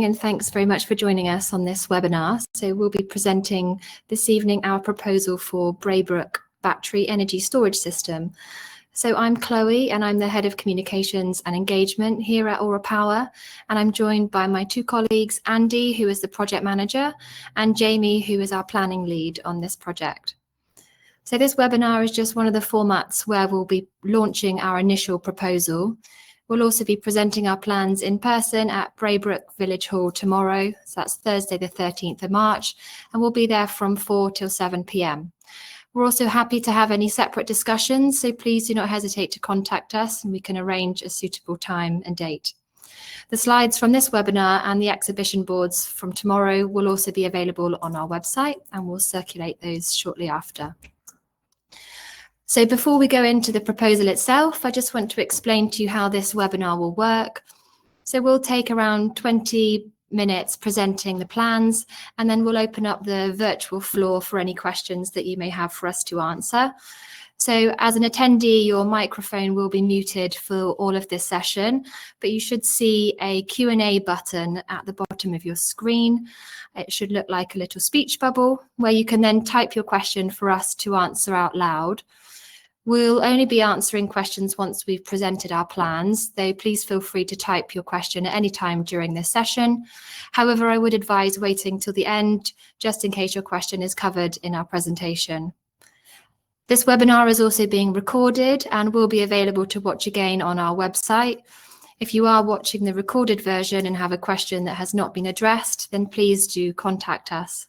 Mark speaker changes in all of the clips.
Speaker 1: and thanks very much for joining us on this webinar. So we'll be presenting this evening our proposal for Braybrooke battery energy storage system. So I'm Chloe and I'm the Head of Communications and Engagement here at Aura Power, and I'm joined by my two colleagues, Andy, who is the project manager, and Jamie, who is our planning lead on this project. So this webinar is just one of the formats where we'll be launching our initial proposal. We'll also be presenting our plans in person at Braybrooke Village Hall tomorrow. So that's Thursday, the 13th of March, and we'll be there from 4 till 7 p.m. We're also happy to have any separate discussions, so please do not hesitate to contact us and we can arrange a suitable time and date. The slides from this webinar and the exhibition boards from tomorrow will also be available on our website, and we'll circulate those shortly after. So before we go into the proposal itself, I just want to explain to you how this webinar will work. So we'll take around 20 minutes presenting the plans, and then we'll open up the virtual floor for any questions that you may have for us to answer. So as an attendee, your microphone will be muted for all of this session, but you should see a Q&A button at the bottom of your screen. It should look like a little speech bubble where you can then type your question for us to answer out loud. We'll only be answering questions once we've presented our plans, though please feel free to type your question at any time during this session. However, I would advise waiting till the end, just in case your question is covered in our presentation. This webinar is also being recorded and will be available to watch again on our website. If you are watching the recorded version and have a question that has not been addressed, then please do contact us.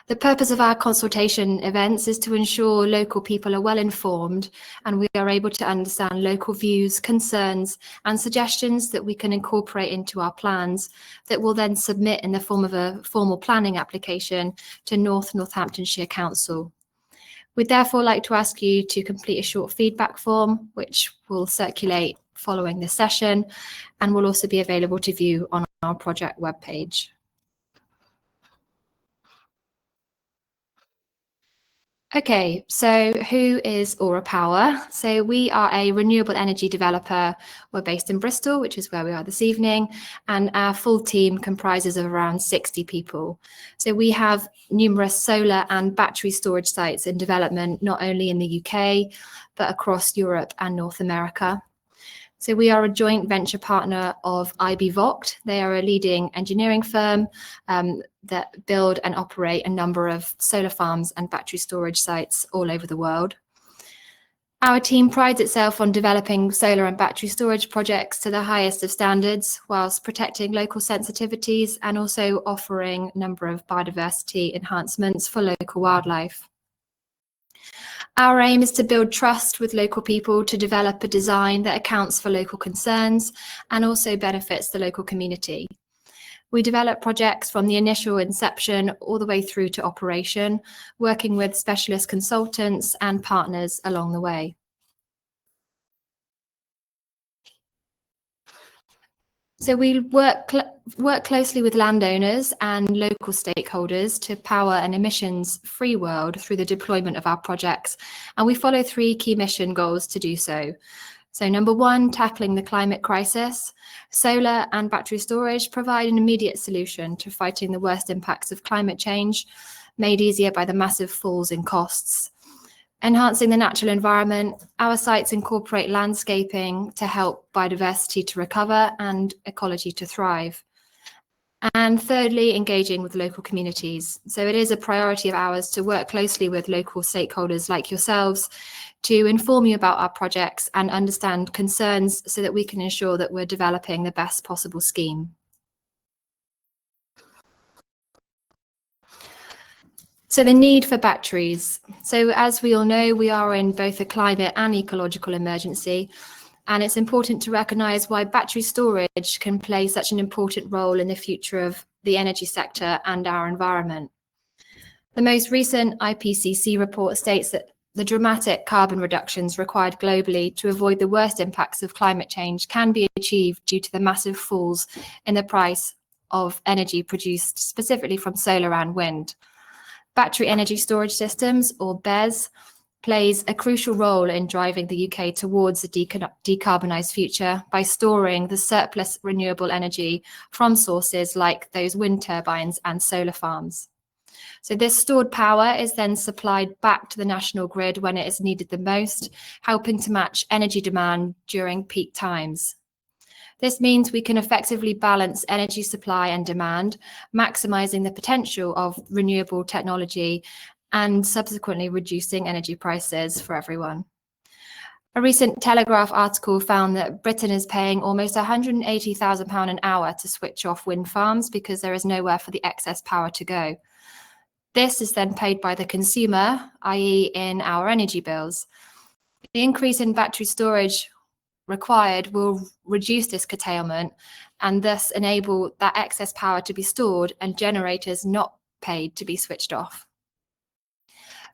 Speaker 1: The purpose of our consultation events is to ensure local people are well informed and we are able to understand local views, concerns and suggestions that we can incorporate into our plans that we'll then submit in the form of a formal planning application to Northamptonshire Council. We'd therefore like to ask you to complete a short feedback form, which will circulate following this session and will also be available to view on our project webpage. Okay, so who is Aura Power? So we are a renewable energy developer. We're based in Bristol, which is where we are this evening, and our full team comprises of around 60 people. So we have numerous solar and battery storage sites in development, not only in the UK, but across Europe and North America. So we are a joint venture partner of IB Vogt. They are a leading engineering firm that build and operate a number of solar farms and battery storage sites all over the world. Our team prides itself on developing solar and battery storage projects to the highest of standards, whilst protecting local sensitivities and also offering a number of biodiversity enhancements for local wildlife. Our aim is to build trust with local people to develop a design that accounts for local concerns and also benefits the local community. We develop projects from the initial inception all the way through to operation, working with specialist consultants and partners along the way. So we work closely with landowners and local stakeholders to power an emissions-free world through the deployment of our projects, and we follow 3 key mission goals to do so. So number 1, tackling the climate crisis. Solar and battery storage provide an immediate solution to fighting the worst impacts of climate change, made easier by the massive falls in costs. Enhancing the natural environment, our sites incorporate landscaping to help biodiversity to recover and ecology to thrive. And thirdly, engaging with local communities. So it is a priority of ours to work closely with local stakeholders like yourselves to inform you about our projects and understand concerns so that we can ensure that we're developing the best possible scheme. So the need for batteries. So as we all know, we are in both a climate and ecological emergency, and it's important to recognise why battery storage can play such an important role in the future of the energy sector and our environment. The most recent IPCC report states that the dramatic carbon reductions required globally to avoid the worst impacts of climate change can be achieved due to the massive falls in the price of energy produced specifically from solar and wind. Battery energy storage systems, or BESS, plays a crucial role in driving the UK towards a decarbonised future by storing the surplus renewable energy from sources like those wind turbines and solar farms. So this stored power is then supplied back to the national grid when it is needed the most, helping to match energy demand during peak times. This means we can effectively balance energy supply and demand, maximising the potential of renewable technology and subsequently reducing energy prices for everyone. A recent Telegraph article found that Britain is paying almost £180,000 an hour to switch off wind farms because there is nowhere for the excess power to go. This is then paid by the consumer, i.e. in our energy bills. The increase in battery storage required will reduce this curtailment and thus enable that excess power to be stored and generators not paid to be switched off.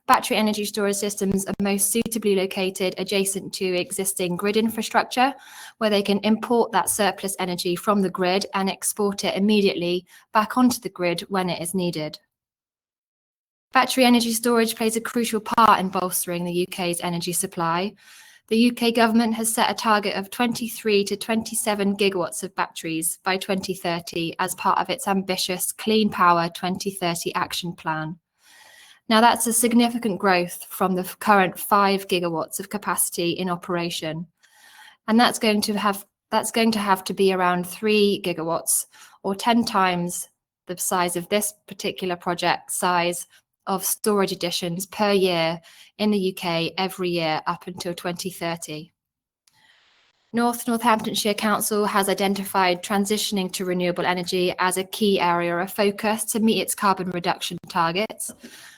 Speaker 1: Battery energy storage systems are most suitably located adjacent to existing grid infrastructure, where they can import that surplus energy from the grid and export it immediately back onto the grid when it is needed. Battery energy storage plays a crucial part in bolstering the UK's energy supply. The UK government has set a target of 23 to 27 gigawatts of batteries by 2030 as part of its ambitious Clean Power 2030 action plan. Now, that's a significant growth from the current 5 gigawatts of capacity in operation. And that's going to have to be around 3 gigawatts, or 10 times the size of this particular project size of storage additions per year in the UK every year up until 2030. Northamptonshire Council has identified transitioning to renewable energy as a key area of focus to meet its carbon reduction targets.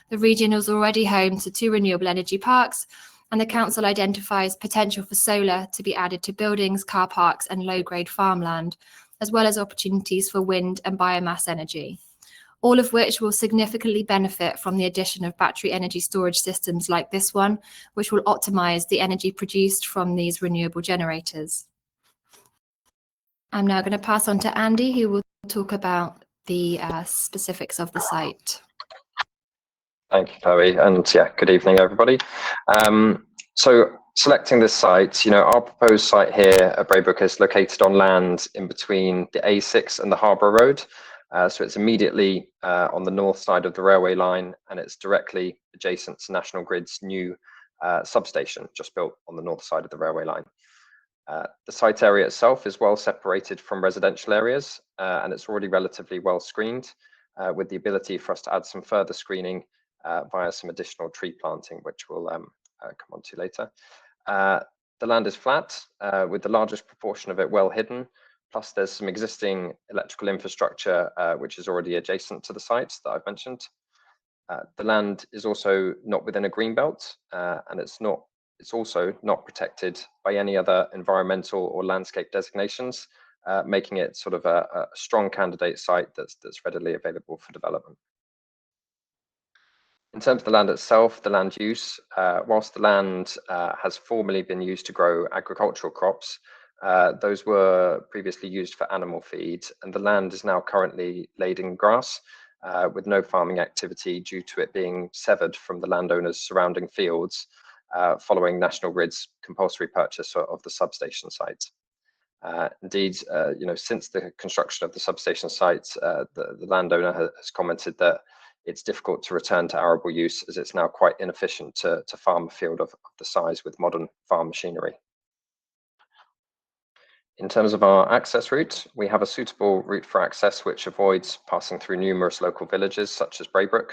Speaker 1: The region is already home to 2 renewable energy parks, and the council identifies potential for solar to be added to buildings, car parks and low-grade farmland, as well as opportunities for wind and biomass energy, all of which will significantly benefit from the addition of battery energy storage systems like this one, which will optimise the energy produced from these renewable generators. I'm now going to pass on to Andy, who will talk about the specifics of the site.
Speaker 2: Thank you, Chloe, and yeah, good evening, everybody. So selecting this site, our proposed site here at Braybrooke is located on land in between the A6 and the Harbour Road. So it's immediately on the north side of the railway line, and it's directly adjacent to National Grid's new substation, just built on the north side of the railway line. The site area itself is well separated from residential areas, and it's already relatively well screened, with the ability for us to add some further screening via some additional tree planting, which we'll come on to later. The land is flat, with the largest proportion of it well hidden, plus there's some existing electrical infrastructure which is already adjacent to the site that I've mentioned. The land is also not within a green belt, and it's also not protected by any other environmental or landscape designations, making it sort of a strong candidate site that's readily available for development. In terms of the land itself, the land use, whilst the land has formerly been used to grow agricultural crops, those were previously used for animal feed, and the land is now currently laid in grass with no farming activity due to it being severed from the landowners' surrounding fields following National Grid's compulsory purchase of the substation site. Indeed, since the construction of the substation site, the landowner has commented that it's difficult to return to arable use as it's now quite inefficient to farm a field of the size with modern farm machinery. In terms of our access route, we have a suitable route for access which avoids passing through numerous local villages such as Braybrooke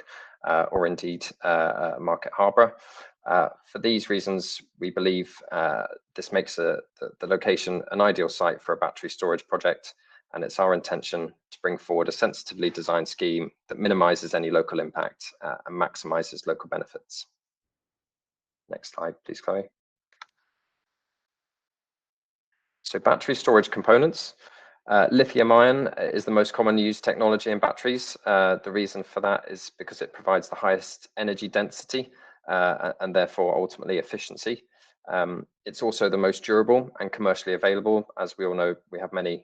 Speaker 2: or indeed Market Harbour. For these reasons, we believe this makes the location an ideal site for a battery storage project, and it's our intention to bring forward a sensitively designed scheme that minimises any local impact and maximises local benefits. Next slide, please, Chloe. So battery storage components. Lithium-ion is the most common used technology in batteries. The reason for that is because it provides the highest energy density and therefore ultimately efficiency. It's also the most durable and commercially available. As we all know, we have many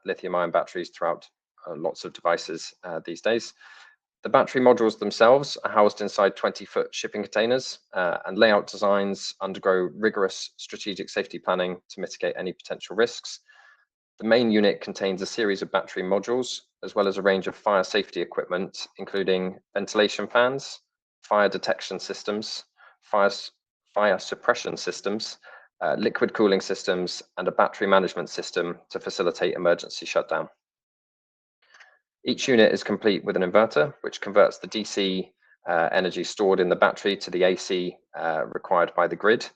Speaker 2: lithium-ion batteries throughout lots of devices these days. The battery modules themselves are housed inside 20-foot shipping containers, and layout designs undergo rigorous strategic safety planning to mitigate any potential risks. The main unit contains a series of battery modules, as well as a range of fire safety equipment, including ventilation fans, fire detection systems, fire suppression systems, liquid cooling systems, and a battery management system to facilitate emergency shutdown. Each unit is complete with an inverter, which converts the DC energy stored in the battery to the AC required by the grid.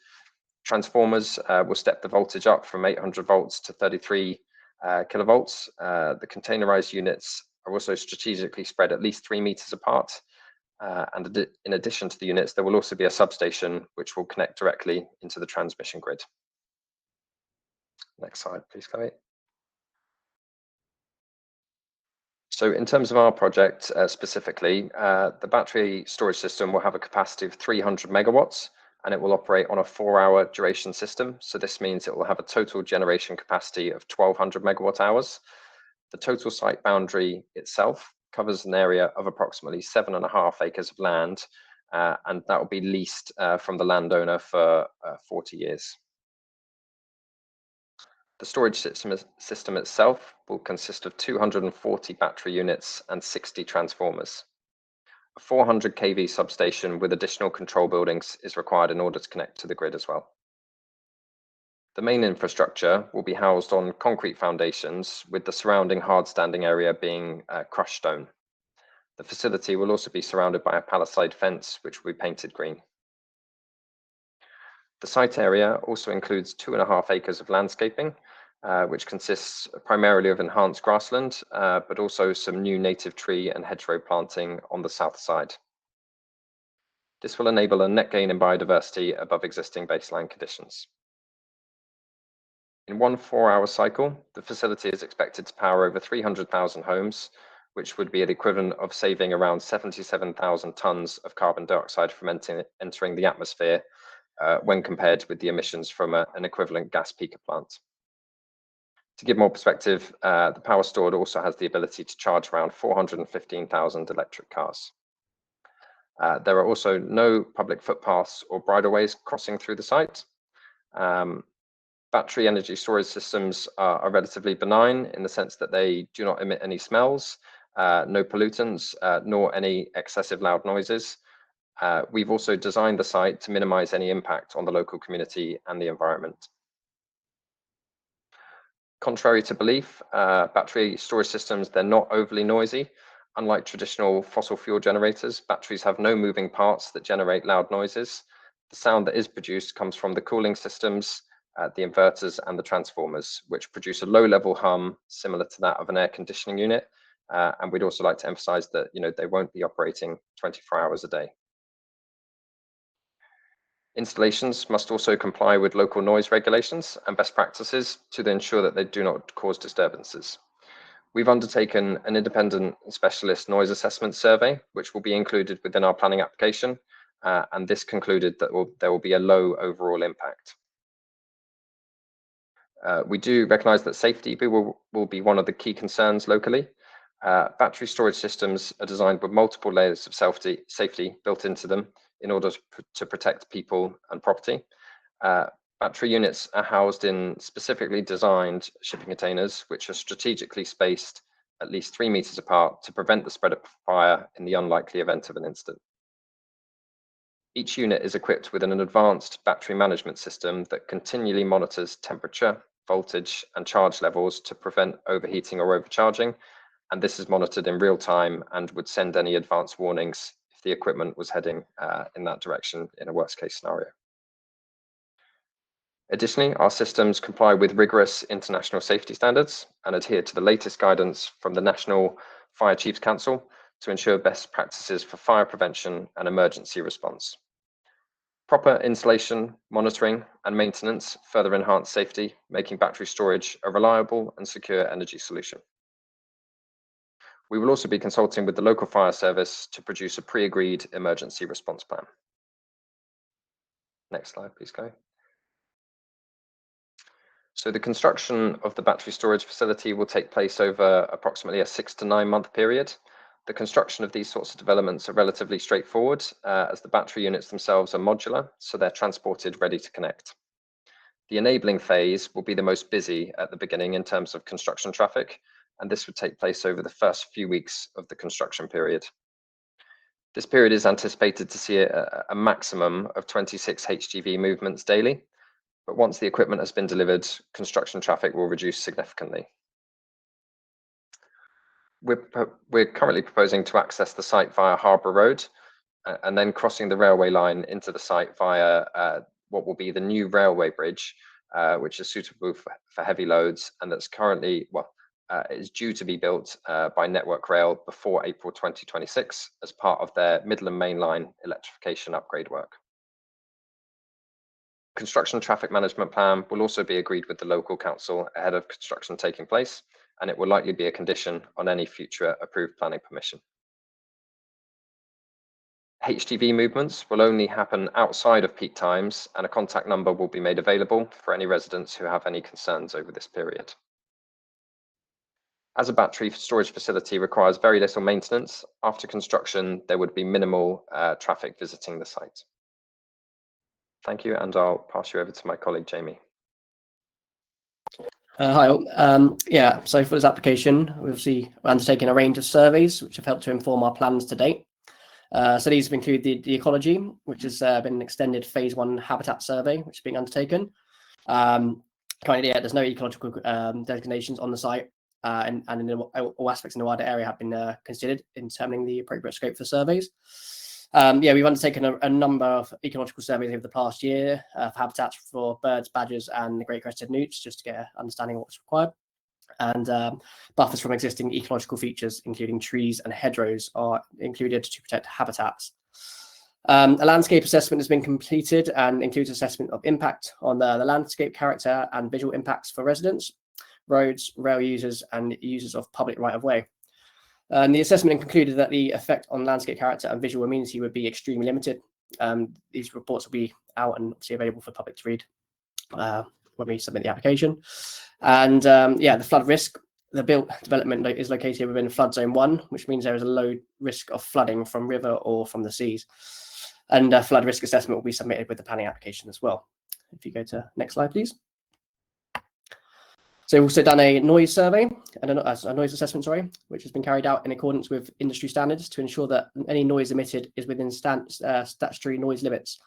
Speaker 2: Transformers will step the voltage up from 800 volts to 33 kilovolts. The containerized units are also strategically spread at least 3 meters apart. And in addition to the units, there will also be a substation which will connect directly into the transmission grid. Next slide, please, Chloe. So in terms of our project specifically, the battery storage system will have a capacity of 300 megawatts, and it will operate on a 4-hour duration system. So this means it will have a total generation capacity of 1,200 megawatt hours. The total site boundary itself covers an area of approximately 7.5 acres of land, and that will be leased from the landowner for 40 years. The storage system itself will consist of 240 battery units and 60 transformers. A 400 kV substation with additional control buildings is required in order to connect to the grid as well. The main infrastructure will be housed on concrete foundations, with the surrounding hard standing area being crushed stone. The facility will also be surrounded by a palisade fence, which will be painted green. The site area also includes 2.5 acres of landscaping, which consists primarily of enhanced grassland, but also some new native tree and hedgerow planting on the south side. This will enable a net gain in biodiversity above existing baseline conditions. In one 4-hour cycle, the facility is expected to power over 300,000 homes, which would be the equivalent of saving around 77,000 tons of carbon dioxide from entering the atmosphere when compared with the emissions from an equivalent gas peaker plant. To give more perspective, the power stored also has the ability to charge around 415,000 electric cars. There are also no public footpaths or bridleways crossing through the site. Battery energy storage systems are relatively benign in the sense that they do not emit any smells, no pollutants, nor any excessive loud noises. We've also designed the site to minimize any impact on the local community and the environment. Contrary to belief, battery storage systems, they're not overly noisy. Unlike traditional fossil fuel generators, batteries have no moving parts that generate loud noises. The sound that is produced comes from the cooling systems, the inverters, and the transformers, which produce a low-level hum similar to that of an air conditioning unit. And we'd also like to emphasize that they won't be operating 24 hours a day. Installations must also comply with local noise regulations and best practices to ensure that they do not cause disturbances. We've undertaken an independent specialist noise assessment survey, which will be included within our planning application, and this concluded that there will be a low overall impact. We do recognize that safety will be one of the key concerns locally. Battery storage systems are designed with multiple layers of safety built into them in order to protect people and property. Battery units are housed in specifically designed shipping containers, which are strategically spaced at least 3 meters apart to prevent the spread of fire in the unlikely event of an incident. Each unit is equipped with an advanced battery management system that continually monitors temperature, voltage, and charge levels to prevent overheating or overcharging. And this is monitored in real time and would send any advance warnings if the equipment was heading in that direction in a worst case scenario. Additionally, our systems comply with rigorous international safety standards and adhere to the latest guidance from the National Fire Chiefs Council to ensure best practices for fire prevention and emergency response. Proper installation, monitoring, and maintenance further enhance safety, making battery storage a reliable and secure energy solution. We will also be consulting with the local fire service to produce a pre-agreed emergency response plan. Next slide, please, Guy. So the construction of the battery storage facility will take place over approximately a 6 to 9 month period. The construction of these sorts of developments are relatively straightforward, as the battery units themselves are modular, so they're transported ready to connect. The enabling phase will be the most busy at the beginning in terms of construction traffic, and this would take place over the first few weeks of the construction period. This period is anticipated to see a maximum of 26 HGV movements daily, but once the equipment has been delivered, construction traffic will reduce significantly. We're currently proposing to access the site via Harbour Road, and then crossing the railway line into the site via what will be the new railway bridge, which is suitable for heavy loads, and that's currently, is due to be built by Network Rail before April 2026 as part of their Midland Main Line electrification upgrade work. Construction traffic management plan will also be agreed with the local council ahead of construction taking place, and it will likely be a condition on any future approved planning permission. HGV movements will only happen outside of peak times, and a contact number will be made available for any residents who have any concerns over this period. As a battery storage facility requires very little maintenance, after construction there would be minimal traffic visiting the site. Thank you, and I'll pass you over to my colleague Jamie.
Speaker 3: Hi all. So for this application, we're undertaking a range of surveys which have helped to inform our plans to date. So these have included the ecology, which has been an extended phase 1 habitat survey, which is being undertaken. Currently, there's no ecological designations on the site, and all aspects in the wider area have been considered in determining the appropriate scope for surveys. We've undertaken a number of ecological surveys over the past year for habitats for birds, badgers, and the great crested newts, just to get an understanding of what's required. And buffers from existing ecological features, including trees and hedgerows, are included to protect habitats. A landscape assessment has been completed and includes assessment of impact on the landscape character and visual impacts for residents, roads, rail users, and users of public right-of-way. And the assessment concluded that the effect on landscape character and visual amenity would be extremely limited. These reports will be out and obviously available for the public to read when we submit the application. And the flood risk. The built development is located within flood zone 1, which means there is a low risk of flooding from river or from the seas. And a flood risk assessment will be submitted with the planning application as well. If you go to next slide, please. So we've also done a noise survey and a noise assessment, which has been carried out in accordance with industry standards to ensure that any noise emitted is within statutory noise limits.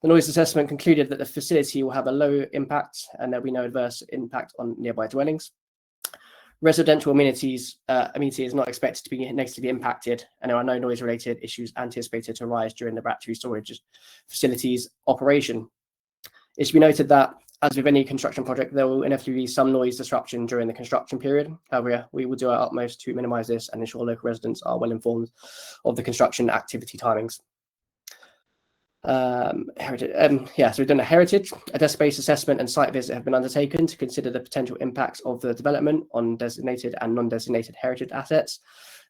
Speaker 3: The noise assessment concluded that the facility will have a low impact and there will be no adverse impact on nearby dwellings. Residential amenity is not expected to be negatively impacted, and there are no noise-related issues anticipated to arise during the battery storage facility's operation. It should be noted that, as with any construction project, there will inevitably be some noise disruption during the construction period. However, we will do our utmost to minimise this and ensure local residents are well informed of the construction activity timings. So we've done a heritage, a desk-based assessment and site visit have been undertaken to consider the potential impacts of the development on designated and non-designated heritage assets.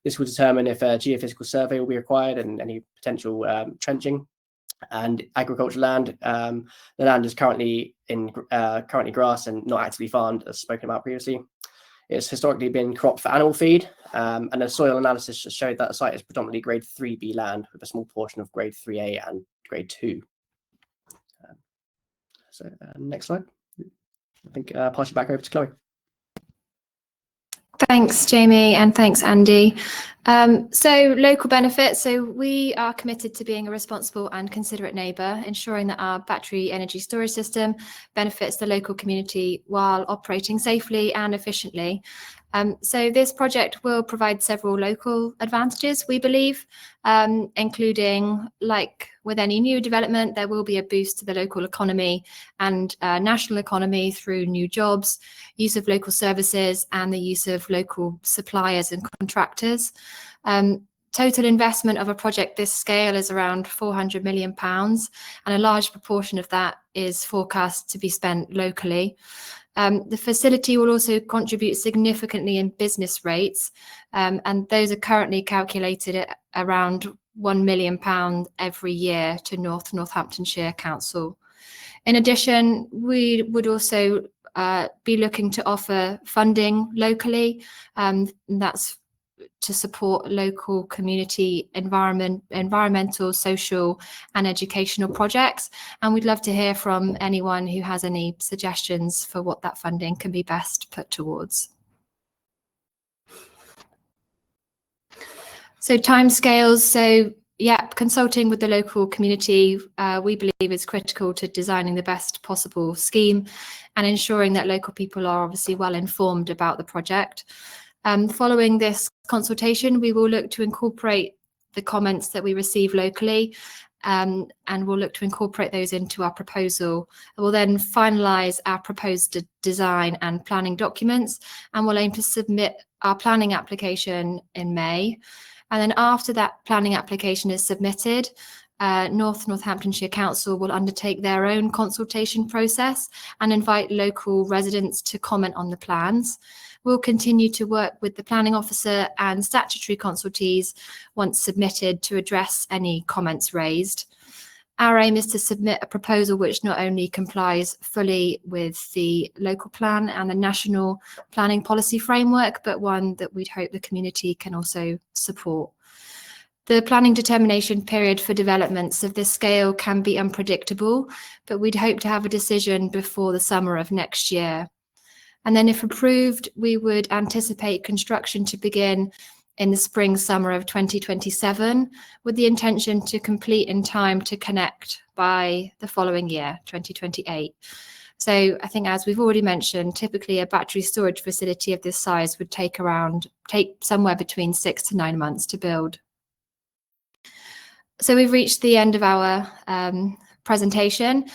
Speaker 3: This will determine if a geophysical survey will be required and any potential trenching. And agricultural land, the land is currently grass and not actively farmed, as spoken about previously. It's historically been cropped for animal feed, and a soil analysis showed that the site is predominantly grade 3B land with a small portion of grade 3A and grade 2. Next slide. I think pass you back over to Chloe.
Speaker 1: Thanks, Jamie, and thanks, Andy. So local benefits. So we are committed to being a responsible and considerate neighbour, ensuring that our battery energy storage system benefits the local community while operating safely and efficiently. So this project will provide several local advantages, we believe, including, like with any new development, there will be a boost to the local economy and national economy through new jobs, use of local services, and the use of local suppliers and contractors. Total investment of a project this scale is around £400 million, and a large proportion of that is forecast to be spent locally. The facility will also contribute significantly in business rates, and those are currently calculated at around £1 million every year to Northamptonshire Council. In addition, we would also be looking to offer funding locally. That's to support local community environmental, social and educational projects. And we'd love to hear from anyone who has any suggestions for what that funding can be best put towards. So timescales. So yeah, consulting with the local community, we believe is critical to designing the best possible scheme and ensuring that local people are obviously well informed about the project. Following this consultation, we will look to incorporate the comments that we receive locally, and we'll look to incorporate those into our proposal. We'll then finalise our proposed design and planning documents, and we'll aim to submit our planning application in May. And then after that planning application is submitted, Northamptonshire Council will undertake their own consultation process and invite local residents to comment on the plans. We'll continue to work with the planning officer and statutory consultees once submitted to address any comments raised. Our aim is to submit a proposal which not only complies fully with the local plan and the national planning policy framework, but one that we'd hope the community can also support. The planning determination period for developments of this scale can be unpredictable, but we'd hope to have a decision before the summer of next year. And then if approved, we would anticipate construction to begin in the spring, summer of 2027, with the intention to complete in time to connect by the following year, 2028. So I think, as we've already mentioned, typically a battery storage facility of this size would take somewhere between 6 to 9 months to build. So we've reached the end of our presentation.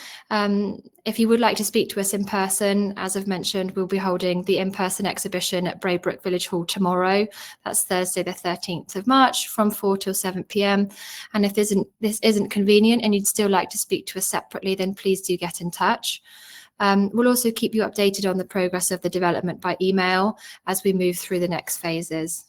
Speaker 1: If you would like to speak to us in person, as I've mentioned, we'll be holding the in-person exhibition at Braybrooke Village Hall tomorrow. That's Thursday the 13th of March from 4 till 7 p.m. And if this isn't convenient and you'd still like to speak to us separately, then please do get in touch. We'll also keep you updated on the progress of the development by email as we move through the next phases.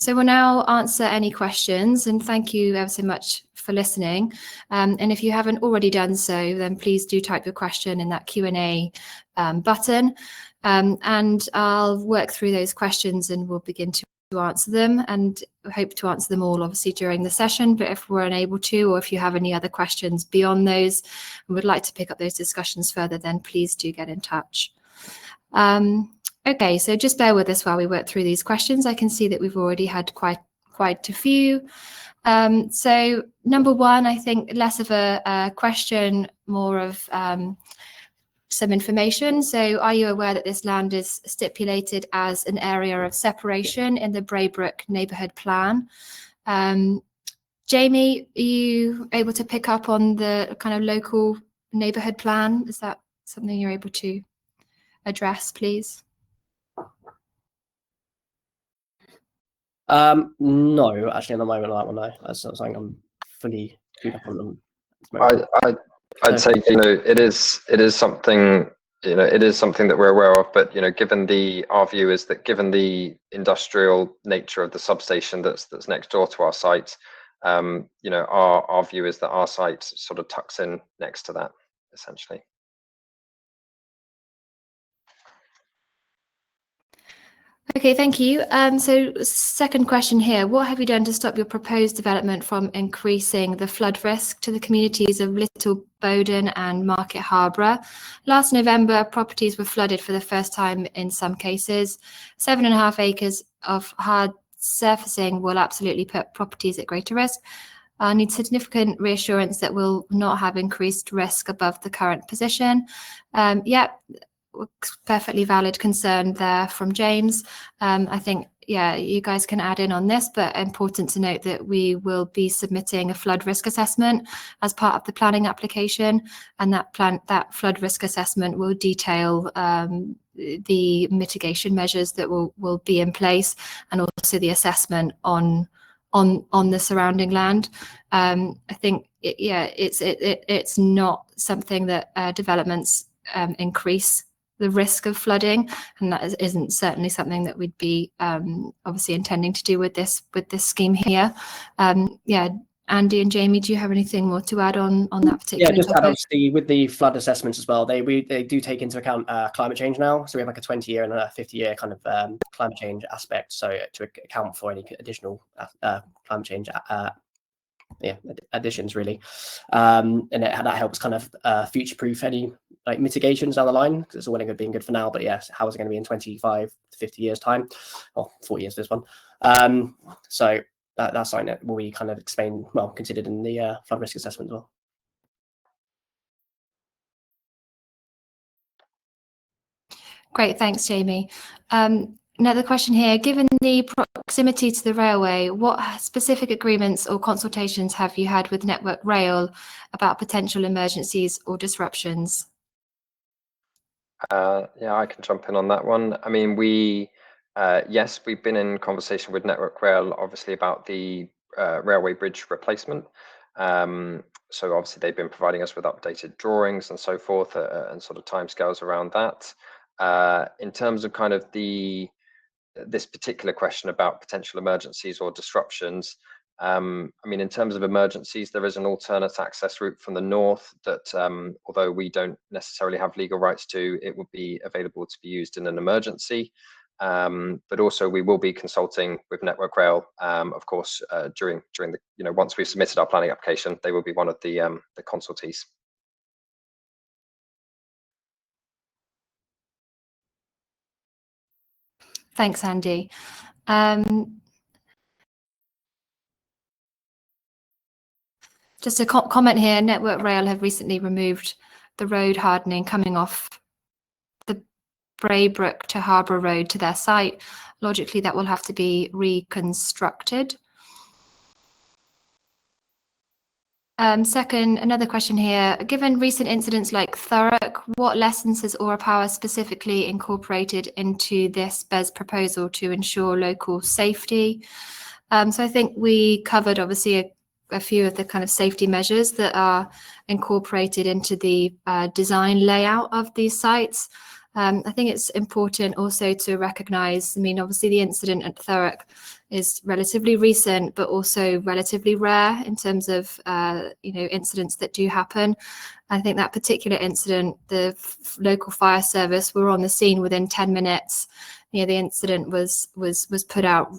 Speaker 1: So we'll now answer any questions, and thank you ever so much for listening. And if you haven't already done so, then please do type your question in that Q&A button, and I'll work through those questions and we'll begin to answer them, and hope to answer them all obviously during the session. But if we're unable to, or if you have any other questions beyond those and would like to pick up those discussions further, then please do get in touch. Okay, so just bear with us while we work through these questions. I can see that we've already had quite a few. So number one, I think less of a question, more of some information. So are you aware that this land is stipulated as an area of separation in the Braybrooke neighbourhood plan? Jamie, are you able to pick up on the kind of local neighbourhood plan? Is that something you're able to address, please?
Speaker 3: No, actually, at the moment, that one, no. That's not something I'm fully clued up on them.
Speaker 2: I'd say, it is something, it is something that we're aware of, but, given our view is that given the industrial nature of the substation that's next door to our site, our view is that our site sort of tucks in next to that, essentially.
Speaker 1: Okay, thank you. So second question here, what have you done to stop your proposed development from increasing the flood risk to the communities of Little Bowden and Market Harborough? Last November, properties were flooded for the first time in some cases. 7.5 acres of hard surfacing will absolutely put properties at greater risk. I need significant reassurance that we'll not have increased risk above the current position. Perfectly valid concern there from James. I think, yeah, you guys can add in on this, but important to note that we will be submitting a flood risk assessment as part of the planning application, and that flood risk assessment will detail the mitigation measures that will be in place, and also the assessment on the surrounding land. I think it's not something that developments increase the risk of flooding, and that isn't certainly something that we'd be obviously intending to do with this scheme here. Andy and Jamie, do you have anything more to add on that particular
Speaker 3: just
Speaker 1: topic?
Speaker 3: obviously with the flood assessments as well, they do take into account climate change now. So we have like a 20-year and a 50-year kind of climate change aspect. So to account for any additional climate change additions really, and that helps kind of future-proof any like mitigations down the line, because it's all well and good being good for now, but yes, how is it going to be in 25 to 50 years time, or 40 years this one. So that's something that will be kind of considered in the flood risk assessment as well.
Speaker 1: Great, thanks, Jamie. Another question here, given the proximity to the railway, what specific agreements or consultations have you had with Network Rail about potential emergencies or disruptions?
Speaker 2: Yeah, I can jump in on that one. I mean, yes, we've been in conversation with Network Rail, obviously, about the railway bridge replacement. So obviously they've been providing us with updated drawings and so forth, and sort of timescales around that. In terms of kind of this particular question about potential emergencies or disruptions, I mean, in terms of emergencies, there is an alternate access route from the north that, although we don't necessarily have legal rights to, it would be available to be used in an emergency. But also we will be consulting with Network Rail, of course, during the, once we've submitted our planning application, they will be one of the consultees.
Speaker 1: Thanks, Andy. Just a comment here, Network Rail have recently removed the road hardening coming off the Braybrooke to Harbour Road to their site. Logically, that will have to be reconstructed. Second, another question here. Given recent incidents like Thurrock, what lessons has Aura Power specifically incorporated into this BES proposal to ensure local safety? So I think we covered obviously a few of the kind of safety measures that are incorporated into the design layout of these sites. I think it's important also to recognise, I mean, obviously the incident at Thurrock is relatively recent, but also relatively rare in terms of, incidents that do happen. I think that particular incident, the local fire service were on the scene within 10 minutes. The incident was put out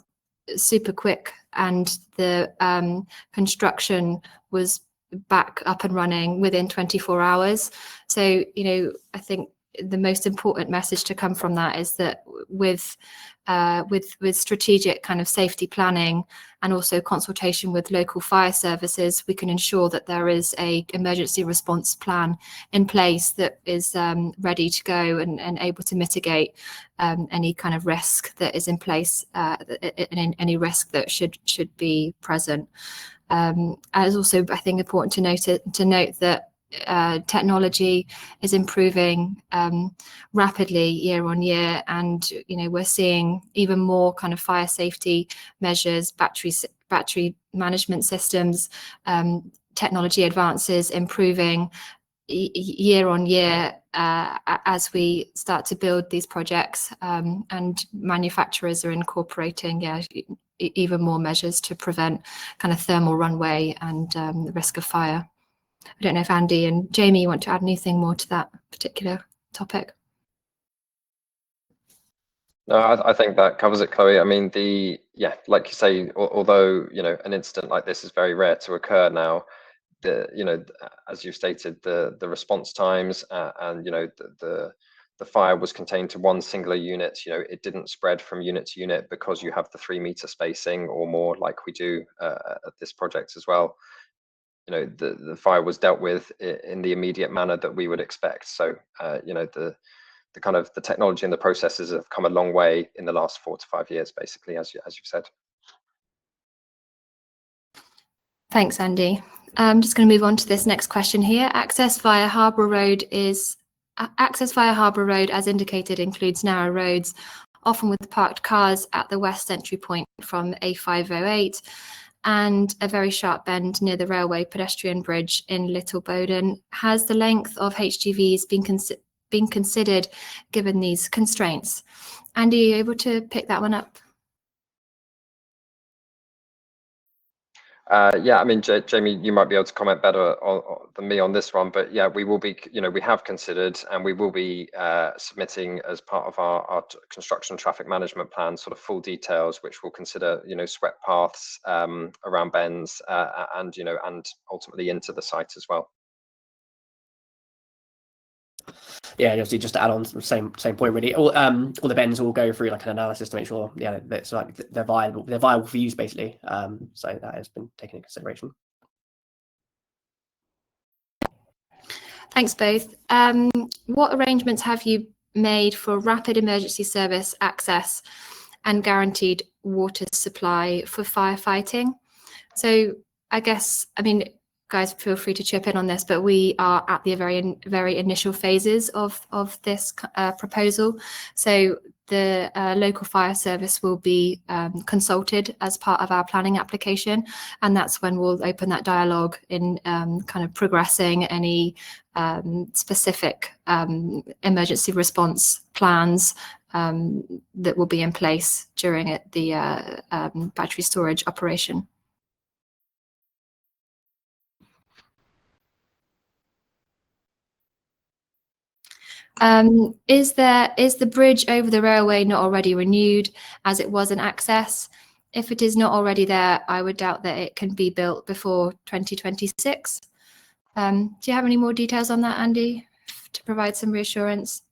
Speaker 1: super quick, and the construction was back up and running within 24 hours. So, I think the most important message to come from that is that with strategic kind of safety planning and also consultation with local fire services, we can ensure that there is a emergency response plan in place that is ready to go and able to mitigate any kind of risk that is in place, and any risk that should be present. It's also, I think, important to note that technology is improving rapidly year on year, and we're seeing even more kind of fire safety measures, battery management systems, technology advances improving year on year as we start to build these projects, and manufacturers are incorporating even more measures to prevent kind of thermal runaway and the risk of fire. I don't know if Andy and Jamie want to add anything more to that particular topic.
Speaker 2: No, I think that covers it, Chloe. I mean, like you say, although an incident like this is very rare to occur now, as you've stated, the response times and the fire was contained to one singular unit. It didn't spread from unit to unit because you have the 3-meter spacing or more, like we do at this project as well. The fire was dealt with in the immediate manner that we would expect. So, the kind of the technology and the processes have come a long way in the last 4 to 5 years, basically, as you've said.
Speaker 1: Thanks, Andy. I'm just going to move on to this next question here. Access via Harbour Road, as indicated, includes narrow roads, often with parked cars at the west entry point from A508, and a very sharp bend near the railway pedestrian bridge in Little Bowden. Has the length of HGVs been considered given these constraints? Andy, are you able to pick that one up?
Speaker 2: Yeah, I mean, Jamie, you might be able to comment better than me on this one, but yeah, we will be, we have considered and we will be submitting as part of our construction traffic management plan, sort of full details, which will consider, swept paths around bends and, and ultimately into the site as well.
Speaker 3: Yeah, obviously, just to add on to the same point, really, all the bends will go through like an analysis to make sure, yeah, that's like they're viable for use, basically. So that has been taken into consideration.
Speaker 1: Thanks both. What arrangements have you made for rapid emergency service access and guaranteed water supply for firefighting? So I guess, I mean, guys, feel free to chip in on this, but we are at the very initial phases of this proposal. So the local fire service will be consulted as part of our planning application, and that's when we'll open that dialogue in kind of progressing any specific emergency response plans that will be in place during the battery storage operation. Is the bridge over the railway not already renewed as it was an access? If it is not already there, I would doubt that it can be built before 2026. Do you have any more details on that, Andy, to provide some reassurance?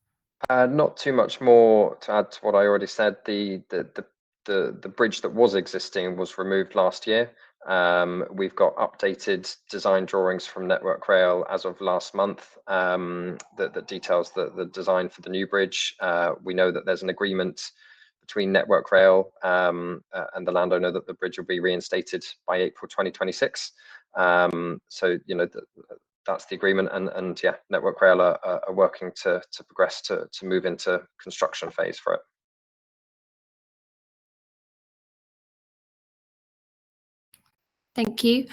Speaker 2: Not too much more to add to what I already said. The bridge that was existing was removed last year. We've got updated design drawings from Network Rail as of last month that details the design for the new bridge. We know that there's an agreement between Network Rail and the landowner that the bridge will be reinstated by April 2026. So, that's the agreement, and yeah, Network Rail are working to progress to move into construction phase for it.
Speaker 1: Thank you.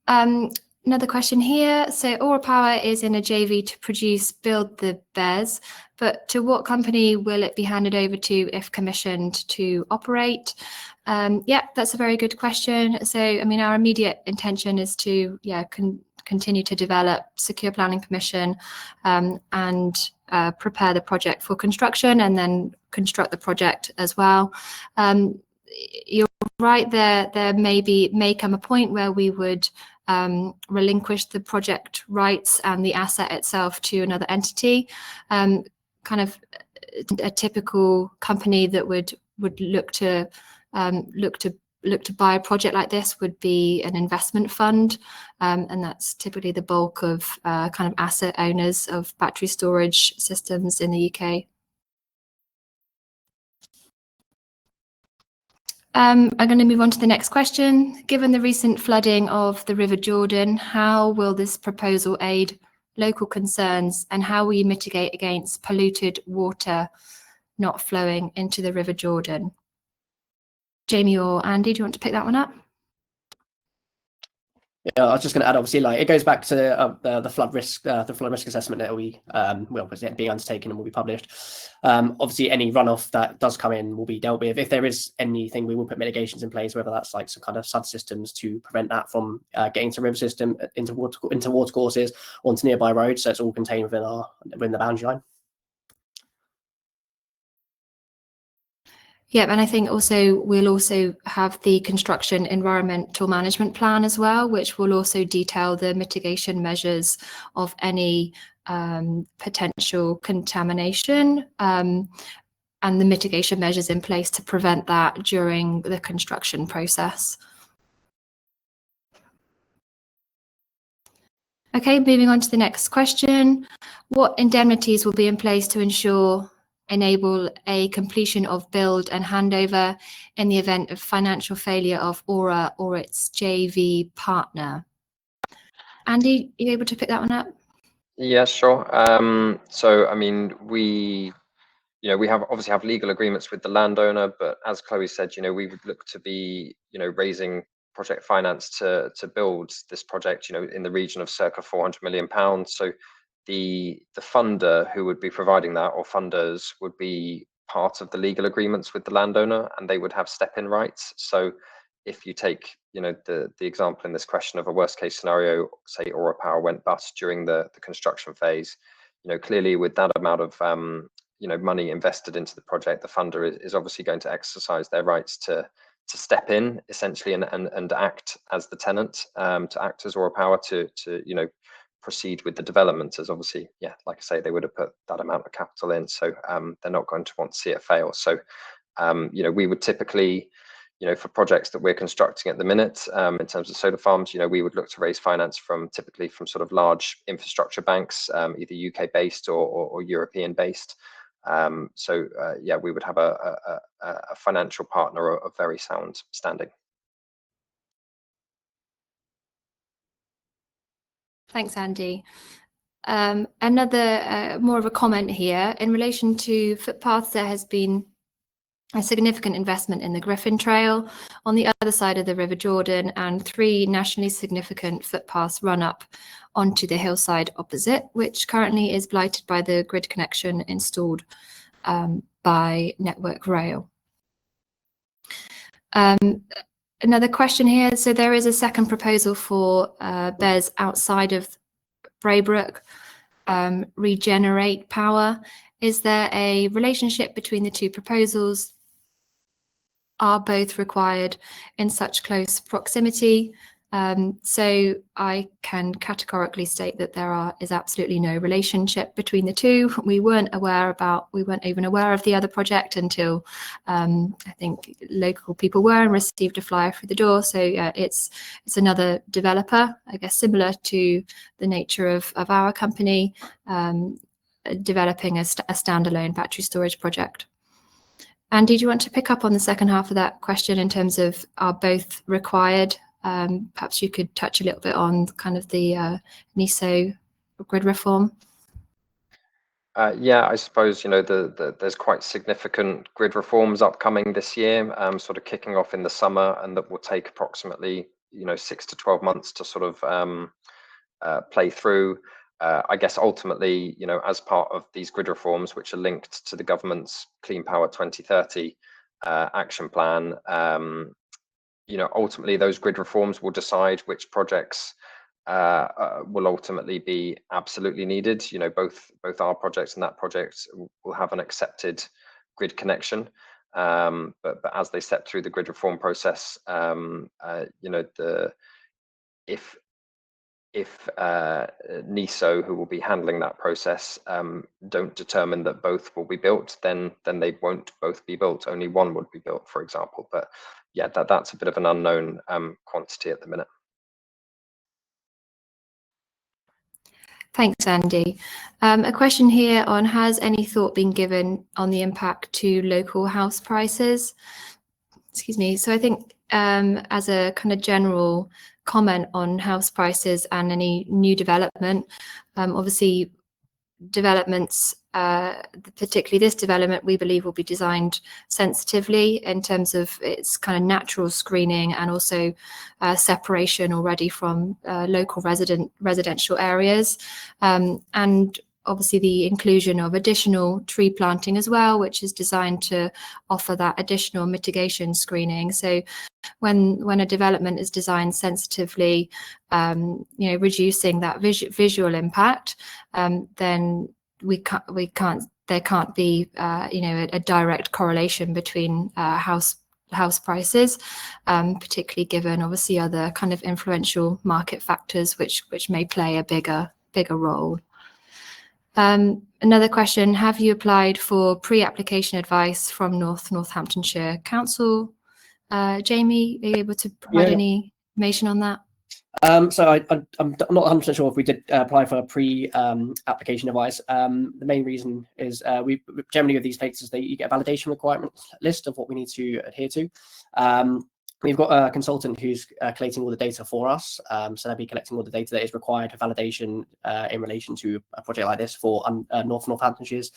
Speaker 1: Another question here. So Aura Power is in a JV to build the BESS, but to what company will it be handed over to if commissioned to operate? Yeah, that's a very good question. So, I mean, our immediate intention is to, continue to develop, secure planning permission, and prepare the project for construction, and then construct the project as well. You're right, there may come a point where we would relinquish the project rights and the asset itself to another entity. Kind of a typical company that would look to buy a project like this would be an investment fund, and that's typically the bulk of kind of asset owners of battery storage systems in the UK. I'm going to move on to the next question. Given the recent flooding of the River Jordan, how will this proposal aid local concerns, and how will you mitigate against polluted water not flowing into the River Jordan? Jamie or Andy, do you want to pick that one up?
Speaker 3: Yeah, I was just going to add, obviously, like it goes back to the flood risk assessment that we being undertaken and will be published. Obviously, any runoff that does come in will be dealt with. If there is anything, we will put mitigations in place, whether that's like some kind of subsystems to prevent that from getting to the river system, into water courses, or into nearby roads. So it's all contained within the boundary line.
Speaker 1: Yeah, and I think we'll also have the construction environmental management plan as well, which will also detail the mitigation measures of any potential contamination and the mitigation measures in place to prevent that during the construction process. Okay, moving on to the next question. What indemnities will be in place to enable a completion of build and handover in the event of financial failure of Aura or its JV partner? Andy, are you able to pick that one up?
Speaker 2: Yeah, sure. So, I mean, we obviously have legal agreements with the landowner, but as Chloe said, we would look to be, raising project finance to build this project, in the region of circa £400 million. So the funder who would be providing that, or funders, would be part of the legal agreements with the landowner, and they would have step-in rights. So if you take, the example in this question of a worst case scenario, say Aura Power went bust during the construction phase, clearly with that amount of money invested into the project, the funder is obviously going to exercise their rights to step in essentially and act as the tenant, to act as Aura Power to proceed with the development, as obviously, like I say, they would have put that amount of capital in, so they're not going to want to see it fail. So we would typically, for projects that we're constructing at the minute, in terms of solar farms, we would look to raise finance typically from sort of large infrastructure banks, either UK based or European based. So we would have a financial partner of very sound standing.
Speaker 1: Thanks, Andy. Another more of a comment here in relation to footpaths. There has been a significant investment in the Griffin Trail on the other side of the River Jordan, and 3 nationally significant footpaths run up onto the hillside opposite, which currently is blighted by the grid connection installed by Network Rail. Another question here. So there is a second proposal for BESS outside of Braybrooke, Regenerate Power. Is there a relationship between the 2 proposals? Are both required in such close proximity? So I can categorically state that there is absolutely no relationship between the 2. We weren't even aware of the other project until I think local people were and received a flyer through the door. So it's another developer, I guess, similar to the nature of our company, developing a standalone battery storage project. Andy, do you want to pick up on the second half of that question in terms of are both required? Perhaps you could touch a little bit on kind of the NESO grid reform.
Speaker 2: I suppose there's quite significant grid reforms upcoming this year, sort of kicking off in the summer, and that will take approximately 6 to 12 months to sort of play through. I guess ultimately, as part of these grid reforms, which are linked to the government's Clean Power 2030 action plan, ultimately those grid reforms will decide which projects will ultimately be absolutely needed. Both our projects and that project will have an accepted grid connection. But as they step through the grid reform process, if NESO, who will be handling that process, don't determine that both will be built, then they won't both be built. Only one would be built, for example. But that's a bit of an unknown quantity at the minute.
Speaker 1: Thanks, Andy. A question here on, has any thought been given on the impact to local house prices? Excuse me. So I think as a kind of general comment on house prices and any new development, obviously developments, particularly this development, we believe will be designed sensitively in terms of its kind of natural screening and also separation already from local residential areas, and obviously the inclusion of additional tree planting as well, which is designed to offer that additional mitigation screening. So when a development is designed sensitively, reducing that visual impact, then there can't be a direct correlation between house prices, particularly given obviously other kind of influential market factors which may play a bigger role. Another question, have you applied for pre-application advice from Northamptonshire Council? Jamie, are you able to provide any information on that?
Speaker 3: So I'm not 100% sure if we did apply for a pre-application advice. The main reason is we generally with these places, you get a validation requirements list of what we need to adhere to. We've got a consultant who's collating all the data for us. So they'll be collecting all the data that is required for validation in relation to a project like this for Northamptonshire's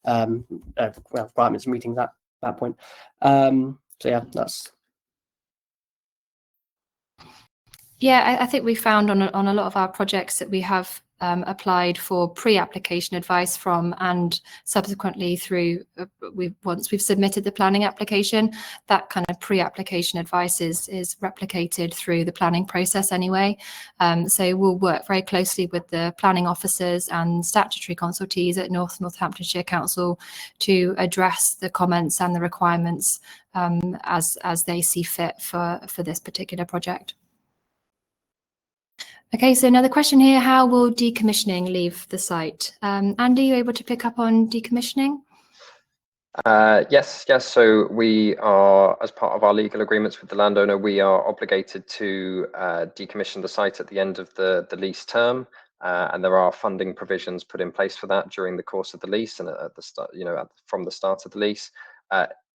Speaker 3: requirements and meeting that point. So yeah, that's.
Speaker 1: Yeah, I think we found on a lot of our projects that we have applied for pre-application advice from, and subsequently through once we've submitted the planning application, that kind of pre-application advice is replicated through the planning process anyway. So we'll work very closely with the planning officers and statutory consultees at Northamptonshire Council to address the comments and the requirements as they see fit for this particular project. Okay, so another question here, how will decommissioning leave the site? Andy, are you able to pick up on decommissioning?
Speaker 2: Yes. So we are, as part of our legal agreements with the landowner, we are obligated to decommission the site at the end of the lease term, and there are funding provisions put in place for that during the course of the lease and at the start, from the start of the lease.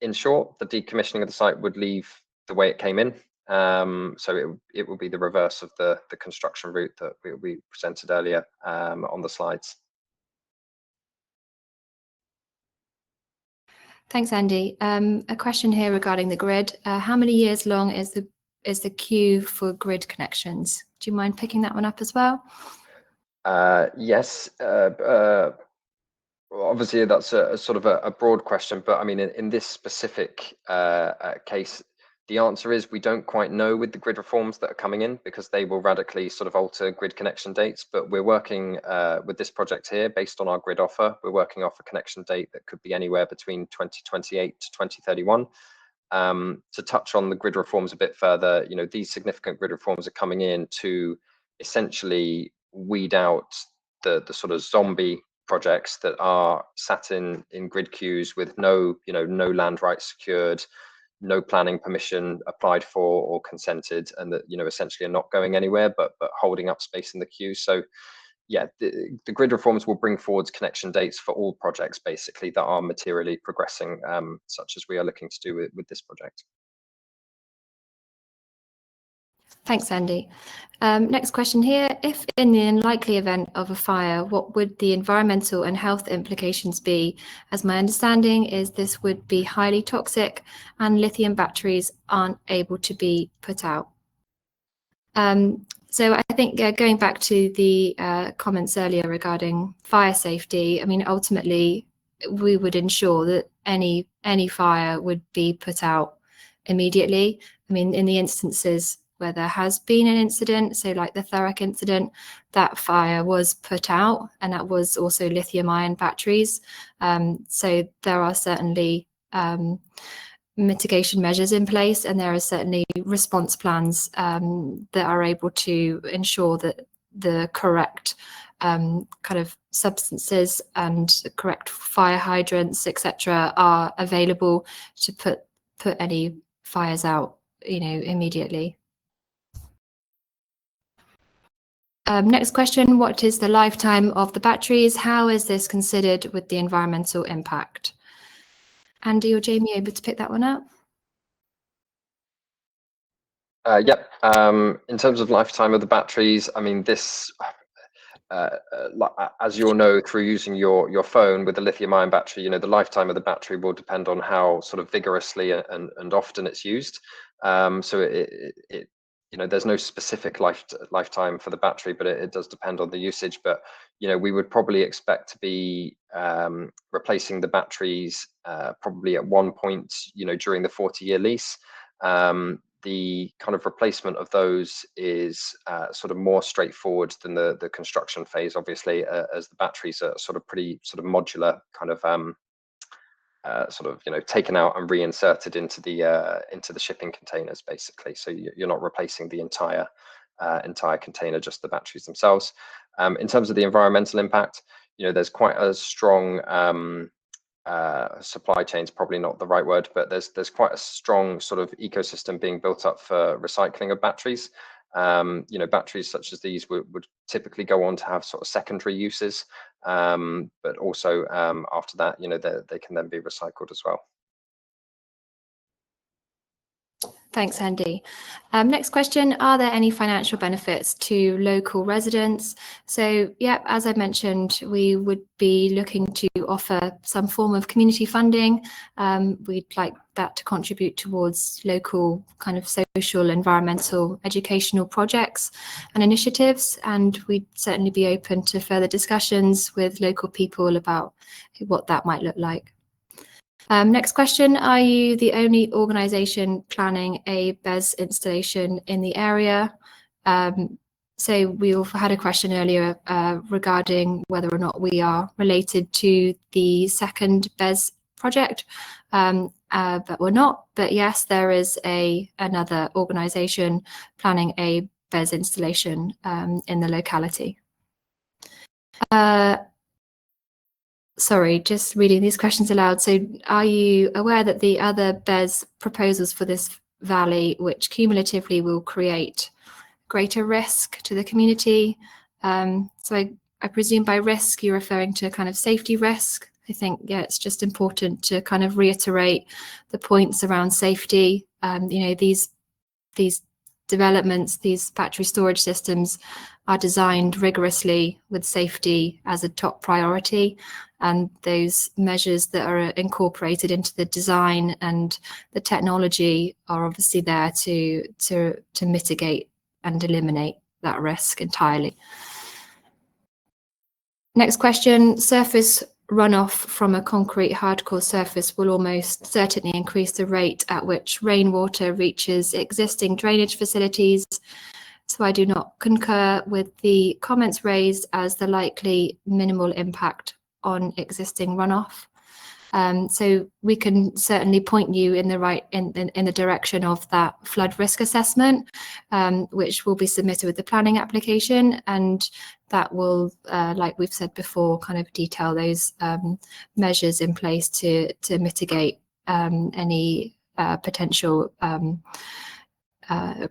Speaker 2: In short, the decommissioning of the site would leave the way it came in. So it will be the reverse of the construction route that we presented earlier on the slides.
Speaker 1: Thanks, Andy. A question here regarding the grid. How many years long is the queue for grid connections? Do you mind picking that one up as well?
Speaker 2: Yes. Obviously, that's a sort of a broad question, but I mean, in this specific case, the answer is we don't quite know with the grid reforms that are coming in, because they will radically sort of alter grid connection dates. But we're working with this project here based on our grid offer. We're working off a connection date that could be anywhere between 2028 to 2031. To touch on the grid reforms a bit further, these significant grid reforms are coming in to essentially weed out the sort of zombie projects that are sat in grid queues with no land rights secured, no planning permission applied for or consented, and that essentially are not going anywhere but holding up space in the queue. So yeah, the grid reforms will bring forward connection dates for all projects basically that are materially progressing, such as we are looking to do with this project.
Speaker 1: Thanks, Andy. Next question here. If in the unlikely event of a fire, what would the environmental and health implications be? As my understanding is this would be highly toxic and lithium batteries aren't able to be put out. So I think going back to the comments earlier regarding fire safety, I mean, ultimately, we would ensure that any fire would be put out immediately. I mean, in the instances where there has been an incident, so like the Thurrock incident, that fire was put out, and that was also lithium-ion batteries. So there are certainly mitigation measures in place, and there are certainly response plans that are able to ensure that the correct kind of substances and correct fire hydrants, etc., are available to put any fires out, immediately. Next question, what is the lifetime of the batteries? How is this considered with the environmental impact? Andy or Jamie, able to pick that one up?
Speaker 2: Yep. In terms of lifetime of the batteries, I mean, this, as you'll know through using your phone with a lithium-ion battery, the lifetime of the battery will depend on how sort of vigorously and often it's used. So there's no specific lifetime for the battery, but it does depend on the usage. But we would probably expect to be replacing the batteries probably at one point during the 40-year lease. The kind of replacement of those is sort of more straightforward than the construction phase, obviously, as the batteries are sort of pretty sort of modular, kind of taken out and reinserted into the shipping containers, basically. So you're not replacing the entire container, just the batteries themselves. In terms of the environmental impact, there's quite a strong supply chain is probably not the right word, but there's quite a strong sort of ecosystem being built up for recycling of batteries. Batteries such as these would typically go on to have sort of secondary uses, but also after that, they can then be recycled as well.
Speaker 1: Thanks, Andy. Next question, are there any financial benefits to local residents? So, yeah, as I mentioned, we would be looking to offer some form of community funding. We'd like that to contribute towards local kind of social, environmental, educational projects and initiatives. And we'd certainly be open to further discussions with local people about what that might look like. Next question, are you the only organisation planning a BESS installation in the area? So we also had a question earlier regarding whether or not we are related to the second BESS project, but we're not. But yes, there is another organisation planning a BESS installation in the locality. Sorry, just reading these questions aloud. So are you aware that the other BESS proposals for this valley, which cumulatively will create greater risk to the community? So I presume by risk, you're referring to kind of safety risk. I think, yeah, it's just important to kind of reiterate the points around safety. You know, these developments, these battery storage systems are designed rigorously with safety as a top priority, and those measures that are incorporated into the design and the technology are obviously there to mitigate and eliminate that risk entirely. Next question, surface runoff from a concrete hardcore surface will almost certainly increase the rate at which rainwater reaches existing drainage facilities. So I do not concur with the comments raised as the likely minimal impact on existing runoff. So we can certainly point you in the direction of that flood risk assessment, which will be submitted with the planning application, and that will, like we've said before, kind of detail those measures in place to mitigate any potential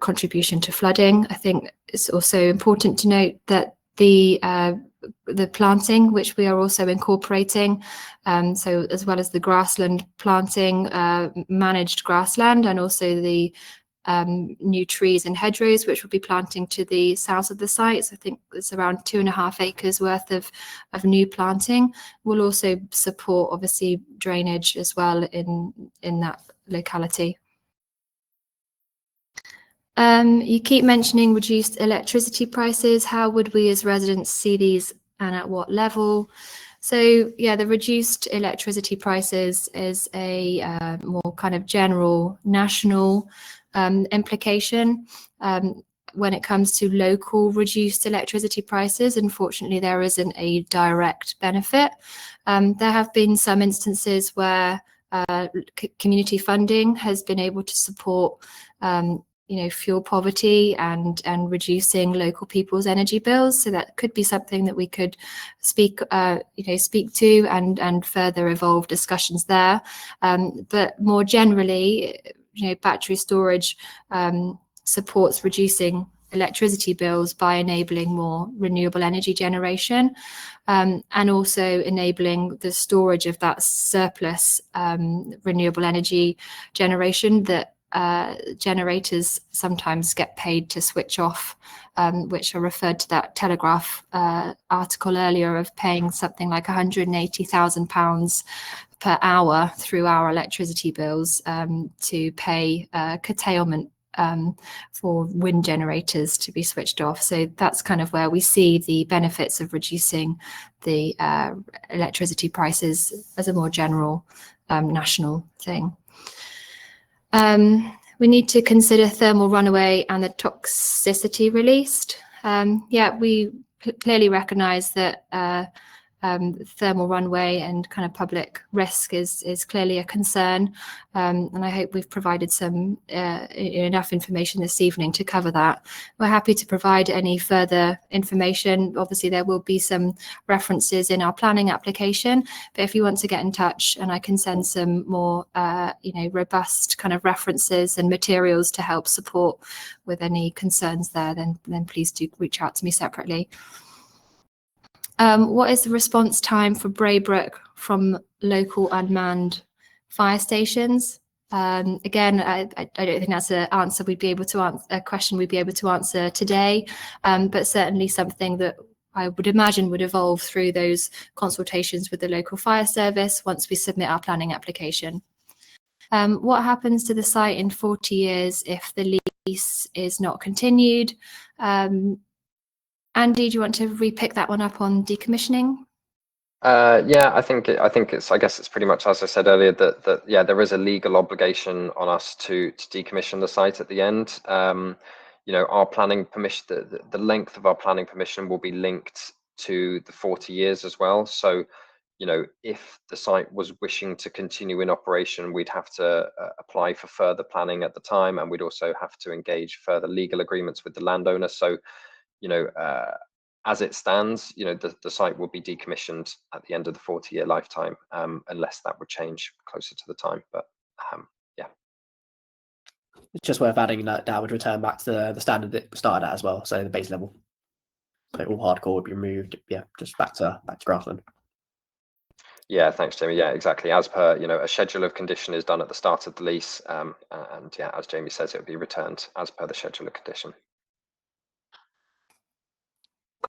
Speaker 1: contribution to flooding. I think it's also important to note that the planting, which we are also incorporating, so as well as the grassland planting, managed grassland, and also the new trees and hedgerows, which will be planting to the south of the site. So I think it's around 2.5 acres worth of new planting. Will also support, obviously, drainage as well in that locality. You keep mentioning reduced electricity prices. How would we as residents see these and at what level? So yeah, the reduced electricity prices is a more kind of general national implication. When it comes to local reduced electricity prices, unfortunately, there isn't a direct benefit. There have been some instances where community funding has been able to support fuel poverty and reducing local people's energy bills. So that could be something that we could speak to and further evolve discussions there. But more generally, battery storage supports reducing electricity bills by enabling more renewable energy generation, and also enabling the storage of that surplus renewable energy generation that generators sometimes get paid to switch off, which are referred to that Telegraph article earlier of paying something like £180,000 per hour through our electricity bills to pay curtailment for wind generators to be switched off. So that's kind of where we see the benefits of reducing the electricity prices as a more general national thing. We need to consider thermal runaway and the toxicity released. Yeah, we clearly recognise that thermal runaway and kind of public risk is clearly a concern, and I hope we've provided some enough information this evening to cover that. We're happy to provide any further information. Obviously, there will be some references in our planning application, but if you want to get in touch and I can send some more robust kind of references and materials to help support with any concerns there, then please do reach out to me separately. What is the response time for Braybrooke from local unmanned fire stations? Again, I don't think that's an answer we'd be able to answer, a question we'd be able to answer today, but certainly something that I would imagine would evolve through those consultations with the local fire service once we submit our planning application. What happens to the site in 40 years if the lease is not continued? Andy, do you want to re-pick that one up on decommissioning?
Speaker 2: Yeah, I guess it's pretty much as I said earlier, that yeah, there is a legal obligation on us to decommission the site at the end. You know, our planning permission, the length of our planning permission will be linked to the 40 years as well. So, you know, if the site was wishing to continue in operation, we'd have to apply for further planning at the time, and we'd also have to engage further legal agreements with the landowner. So, you know, as it stands, you know, the site will be decommissioned at the end of the 40-year lifetime, unless that would change closer to the time. But yeah.
Speaker 3: It's just worth adding that would return back to the standard that we started at as well, so the base level. So all hardcore would be removed, yeah, just back to grassland.
Speaker 2: Yeah, thanks, Jamie. Yeah, exactly. As per, you know, a schedule of condition is done at the start of the lease, and yeah, as Jamie says, it will be returned as per the schedule of condition.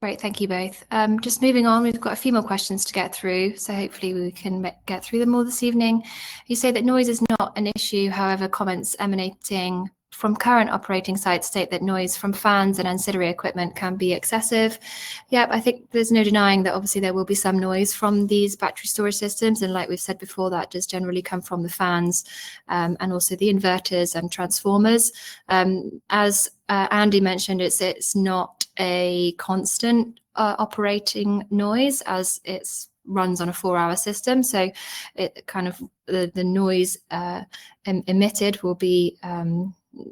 Speaker 1: Great, thank you both. Just moving on, we've got a few more questions to get through, so hopefully we can get through them all this evening. You say that noise is not an issue, however, comments emanating from current operating sites state that noise from fans and ancillary equipment can be excessive. Yep, I think there's no denying that obviously there will be some noise from these battery storage systems, and like we've said before, that does generally come from the fans and also the inverters and transformers. As Andy mentioned, it's not a constant operating noise, as it's runs on a 4-hour system, so it kind of the noise emitted will be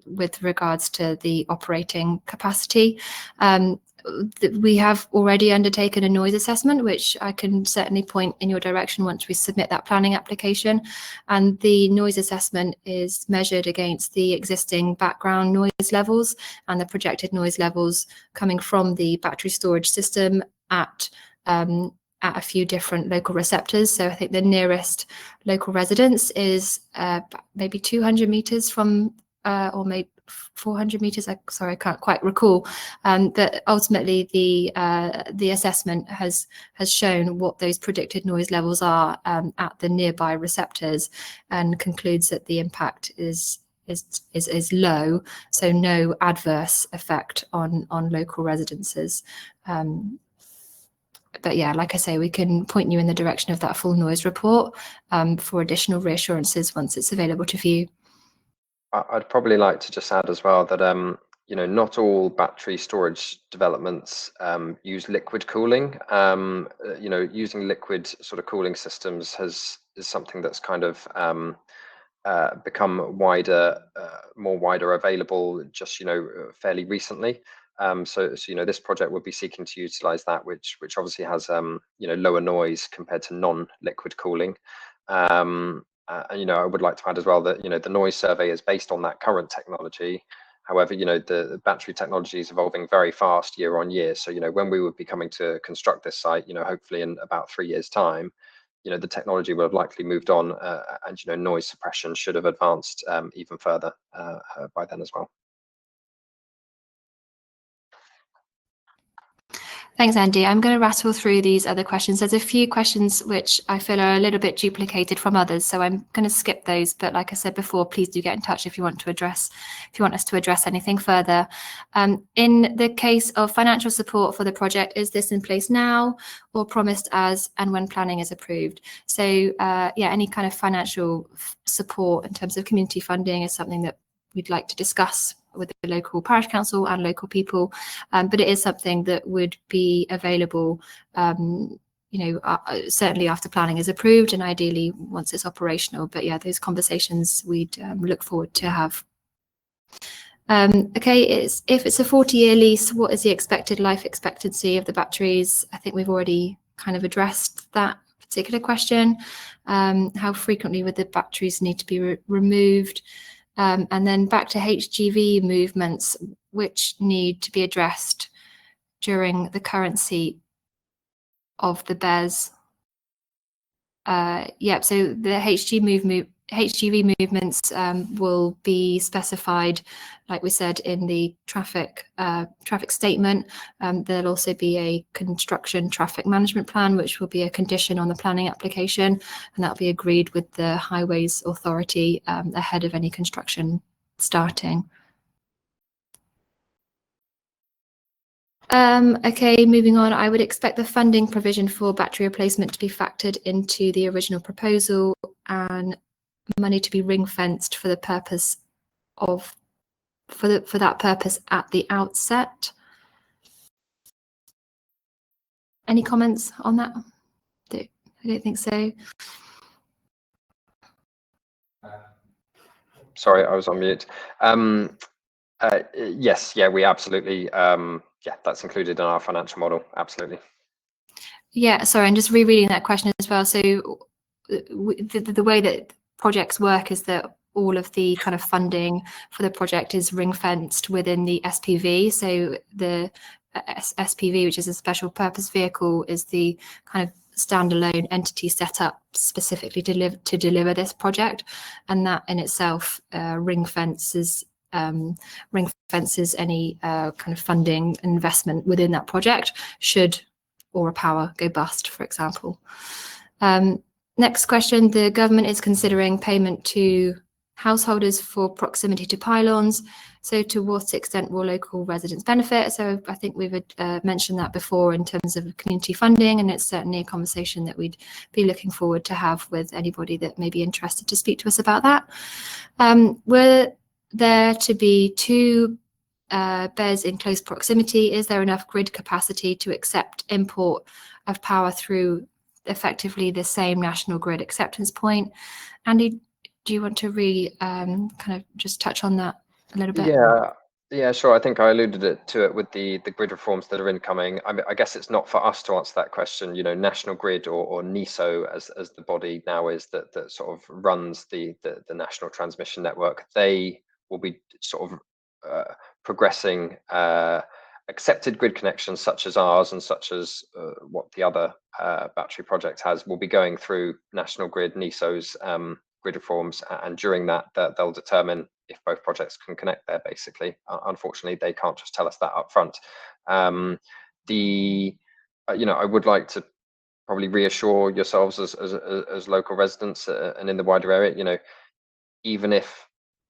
Speaker 1: with regards to the operating capacity. We have already undertaken a noise assessment, which I can certainly point in your direction once we submit that planning application. And the noise assessment is measured against the existing background noise levels and the projected noise levels coming from the battery storage system at a few different local receptors. So I think the nearest local residence is maybe 200 meters from or maybe 400 meters. Sorry, I can't quite recall. But ultimately, the assessment has shown what those predicted noise levels are at the nearby receptors, and concludes that the impact is low, so no adverse effect on local residences. But yeah, like I say, we can point you in the direction of that full noise report for additional reassurances once it's available to view.
Speaker 2: I'd probably like to just add as well that you know, not all battery storage developments use liquid cooling. You know, using liquid sort of cooling systems is something that's kind of become more wider available just, you know, fairly recently. So you know, this project would be seeking to utilize that, which obviously has you know, lower noise compared to non-liquid cooling. And you know, I would like to add as well that, you know, the noise survey is based on that current technology. However, you know, the battery technology is evolving very fast year on year. So, you know, when we would be coming to construct this site, you know, hopefully in about 3 years' time, you know, the technology will have likely moved on, and you know, noise suppression should have advanced even further by then as well.
Speaker 1: Thanks, Andy. I'm going to rattle through these other questions. There's a few questions which I feel are a little bit duplicated from others, so I'm going to skip those. But like I said before, please do get in touch if you want us to address anything further. In the case of financial support for the project, is this in place now or promised as and when planning is approved? So yeah, any kind of financial support in terms of community funding is something that we'd like to discuss with the local parish council and local people, but it is something that would be available, you know, certainly after planning is approved and ideally once it's operational. But yeah, those conversations we'd look forward to have. Okay, if it's a 40-year lease, what is the expected life expectancy of the batteries? I think we've already kind of addressed that particular question. How frequently would the batteries need to be removed? And then back to HGV movements, which need to be addressed during the currency of the BES. Yep, so the HG HGV movements will be specified, like we said, in the traffic statement. There'll also be a construction traffic management plan, which will be a condition on the planning application, and that'll be agreed with the Highways Authority ahead of any construction starting. Okay, moving on. I would expect the funding provision for battery replacement to be factored into the original proposal and money to be ring-fenced for the purpose of for that purpose at the outset. Any comments on that? I don't think so.
Speaker 2: Sorry, I was on mute. Yes, yeah, we absolutely, yeah, that's included in our financial model, absolutely. Yeah,
Speaker 1: sorry, I'm just rereading that question as well. So the way that projects work is that all of the kind of funding for the project is ring-fenced within the SPV. So the SPV, which is a special purpose vehicle, is the kind of standalone entity set up specifically to deliver this project, and that in itself ring-fences any kind of funding investment within that project should Aura Power go bust, for example. Next question, the government is considering payment to householders for proximity to pylons. So to what extent will local residents benefit? So I think we've mentioned that before in terms of community funding, and it's certainly a conversation that we'd be looking forward to have with anybody that may be interested to speak to us about that. Were there to be two BESS in close proximity, is there enough grid capacity to accept import of power through effectively the same national grid acceptance point? Andy, do you want to kind of just touch on that a little bit?
Speaker 2: Yeah, sure. I think I alluded to it with the grid reforms that are incoming. I guess it's not for us to answer that question. You know, National Grid or NESO, as the body now is that sort of runs the national transmission network, they will be sort of progressing accepted grid connections such as ours and such as what the other battery project has, will be going through National Grid, NESO's grid reforms, and during that they'll determine if both projects can connect there, basically. Unfortunately, they can't just tell us that up front. You know, I would like to probably reassure yourselves as local residents and in the wider area, you know, even if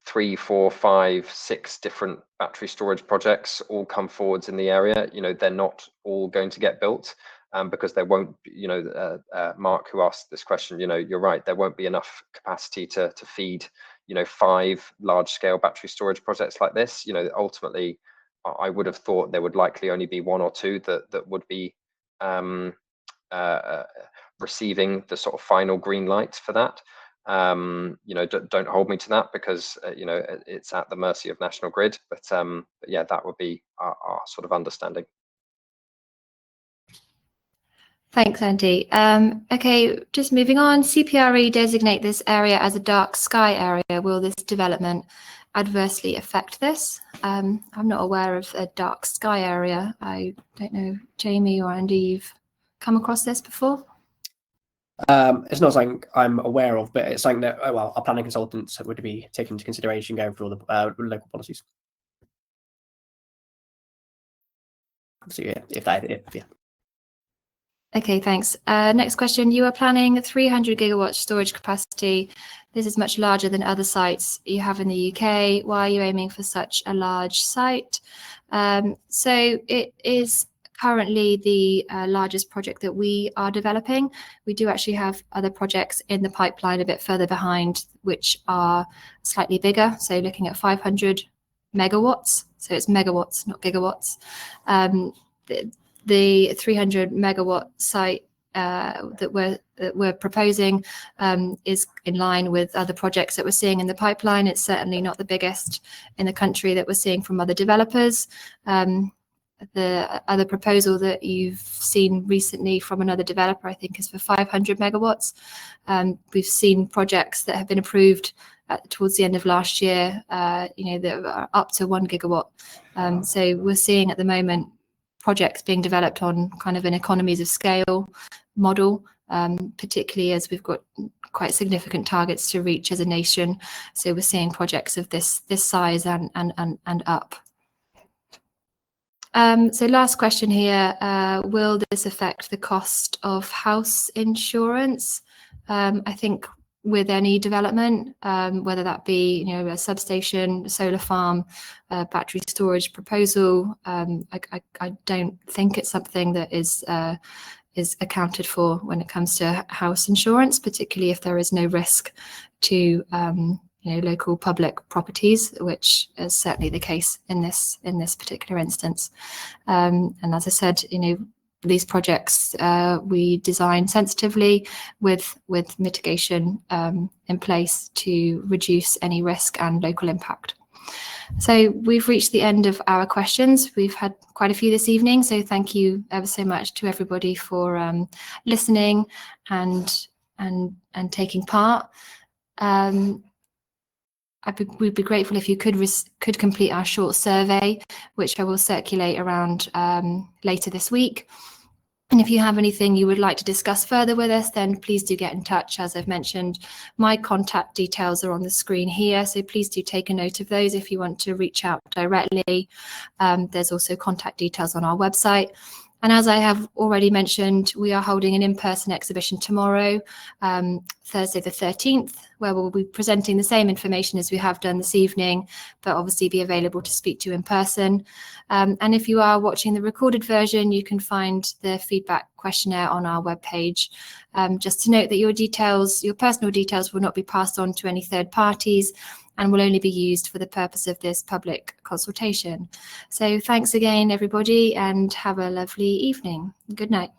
Speaker 2: 3, 4, 5, 6 different battery storage projects all come forwards in the area, you know, they're not all going to get built, because there won't, you know, Mark, who asked this question, you know, you're right, there won't be enough capacity to feed, you know, 5 large-scale battery storage projects like this. You know, ultimately, I would have thought there would likely only be 1 or 2 that would be receiving the sort of final green light for that. You know, don't hold me to that, because you know, it's at the mercy of National Grid, but yeah, that would be our sort of understanding.
Speaker 1: Thanks, Andy. Okay, just moving on. CPRE designate this area as a dark sky area. Will this development adversely affect this? I'm not aware of a dark sky area. I don't know, Jamie or Andy, you've come across this before?
Speaker 3: It's not something I'm aware of, but it's something that, well, our planning consultants would be taking into consideration going through all the local policies. So yeah, yeah.
Speaker 1: Okay, thanks. Next question. You are planning 300 gigawatt storage capacity. This is much larger than other sites you have in the UK. Why are you aiming for such a large site? So it is currently the largest project that we are developing. We do actually have other projects in the pipeline a bit further behind, which are slightly bigger. So looking at 500 megawatts. So it's megawatts, not gigawatts. The 300 megawatt site that we're proposing is in line with other projects that we're seeing in the pipeline. It's certainly not the biggest in the country that we're seeing from other developers. The other proposal that you've seen recently from another developer, I think, is for 500 megawatts. We've seen projects that have been approved towards the end of last year, you know, that are up to 1 gigawatt. So we're seeing at the moment projects being developed on kind of an economies of scale model, particularly as we've got quite significant targets to reach as a nation. So we're seeing projects of this size and up. So last question here, will this affect the cost of house insurance? I think with any development, whether that be a substation, solar farm, battery storage proposal, I don't think it's something that is accounted for when it comes to house insurance, particularly if there is no risk to local public properties, which is certainly the case in this particular instance. And as I said, these projects we design sensitively with mitigation in place to reduce any risk and local impact. So we've reached the end of our questions. We've had quite a few this evening, so thank you ever so much to everybody for listening and taking part. We'd be grateful if you could complete our short survey, which I will circulate around later this week. And if you have anything you would like to discuss further with us, then please do get in touch. As I've mentioned, my contact details are on the screen here, so please do take a note of those if you want to reach out directly. There's also contact details on our website. And as I have already mentioned, we are holding an in-person exhibition tomorrow, Thursday the 13th, where we'll be presenting the same information as we have done this evening, but obviously be available to speak to in person. And if you are watching the recorded version, you can find the feedback questionnaire on our webpage. Just to note that your personal details will not be passed on to any third parties and will only be used for the purpose of this public consultation. So thanks again, everybody, and have a lovely evening. Good night.